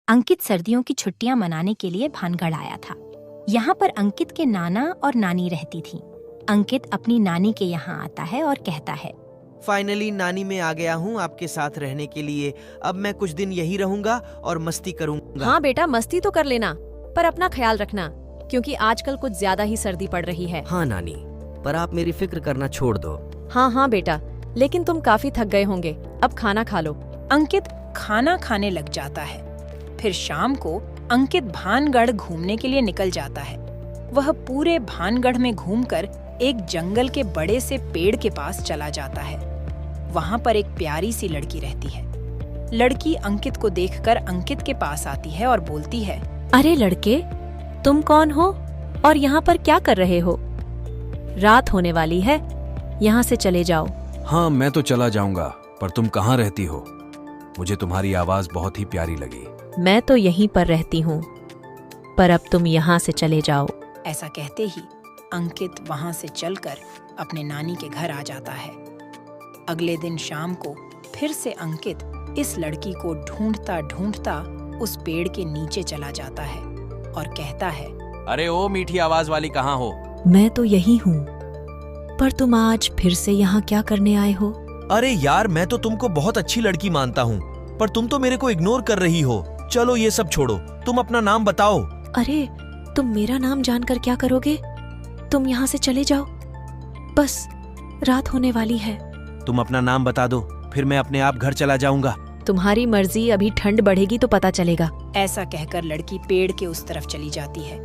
अंकित सर्दियों की छुट्टियां मनाने के लिए भानगढ़ आया था। यहाँ पर अंकित के नाना और नानी रहती थी। अंकित अपनी नानी के यहाँ आता है और कहता है, फाइनली नानी मैं आ गया हूँ आपके साथ रहने के लिए। अब मैं कुछ दिन यहीं रहूंगा और मस्ती करूंगा। हाँ बेटा, मस्ती तो कर लेना, पर अपना ख्याल रखना क्योंकि आजकल कुछ ज्यादा ही सर्दी पड़ रही है। हाँ नानी, पर आप मेरी फिक्र करना छोड़ दो। हाँ हाँ बेटा, लेकिन तुम काफी थक गए होंगे, अब खाना खा लो। अंकित खाना खाने लग जाता है। फिर शाम को अंकित भानगढ़ घूमने के लिए निकल जाता है। वह पूरे भानगढ़ में घूमकर एक जंगल के बड़े से पेड़ के पास चला जाता है। वहाँ पर एक प्यारी सी लड़की रहती है। लड़की अंकित को देखकर अंकित के पास आती है और बोलती है, अरे लड़के, तुम कौन हो और यहाँ पर क्या कर रहे हो? रात होने वाली है, यहाँ से चले जाओ। हाँ मैं तो चला जाऊंगा, पर तुम कहाँ रहती हो? मुझे तुम्हारी आवाज बहुत ही प्यारी लगी। मैं तो यहीं पर रहती हूँ, पर अब तुम यहाँ से चले जाओ। ऐसा कहते ही अंकित वहाँ से चलकर अपने नानी के घर आ जाता है। अगले दिन शाम को फिर से अंकित इस लड़की को ढूंढता ढूंढता उस पेड़ के नीचे चला जाता है और कहता है, अरे ओ मीठी आवाज वाली, कहाँ हो? मैं तो यही हूँ, पर तुम आज फिर से यहाँ क्या करने आए हो? अरे यार, मैं तो तुमको बहुत अच्छी लड़की मानता हूँ, पर तुम तो मेरे को इग्नोर कर रही हो। चलो ये सब छोड़ो, तुम अपना नाम बताओ। अरे तुम मेरा नाम जानकर क्या करोगे? तुम यहाँ से चले जाओ, बस रात होने वाली है। तुम अपना नाम बता दो, फिर मैं अपने आप घर चला जाऊंगा। तुम्हारी मर्जी, अभी ठंड बढ़ेगी तो पता चलेगा। ऐसा कहकर लड़की पेड़ के उस तरफ चली जाती है,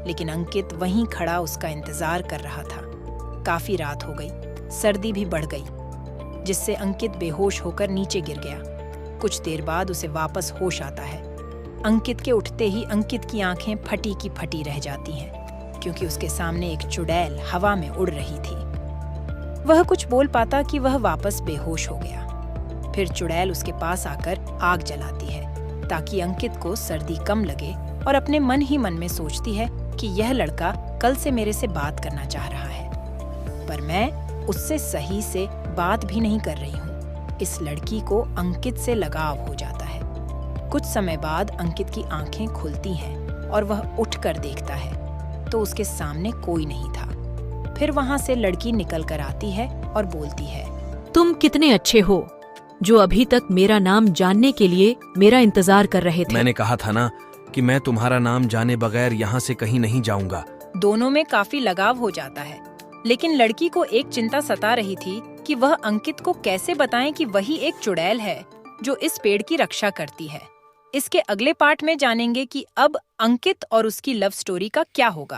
लेकिन अंकित वहीं खड़ा उसका इंतजार कर रहा था। काफी रात हो गई, सर्दी भी बढ़ गई, जिससे अंकित बेहोश होकर नीचे गिर गया। कुछ देर बाद उसे वापस होश आता है। अंकित के उठते ही अंकित की आंखें फटी की फटी रह जाती हैं, क्योंकि उसके सामने एक चुड़ैल हवा में उड़ रही थी। वह कुछ बोल पाता कि वह वापस बेहोश हो गया। फिर चुड़ैल उसके पास आकर आग जलाती है ताकि अंकित को सर्दी कम लगे, और अपने मन ही मन में सोचती है कि यह लड़का कल से मेरे से बात करना चाह रहा है, पर मैं उससे सही से बात भी नहीं कर रही हूँ। इस लड़की को अंकित से लगाव हो जाता है। कुछ समय बाद अंकित की आंखें खुलती हैं और वह उठकर देखता है तो उसके सामने कोई नहीं था। फिर वहां से लड़की निकल कर आती है और बोलती है, तुम कितने अच्छे हो जो अभी तक मेरा नाम जानने के लिए मेरा इंतजार कर रहे थे। मैंने कहा था ना कि मैं तुम्हारा नाम जाने बगैर यहाँ से कहीं नहीं जाऊंगा। दोनों में काफी लगाव हो जाता है, लेकिन लड़की को एक चिंता सता रही थी कि वह अंकित को कैसे बताएं कि वही एक चुड़ैल है जो इस पेड़ की रक्षा करती है। इसके अगले पार्ट में जानेंगे कि अब अंकित और उसकी लव स्टोरी का क्या होगा।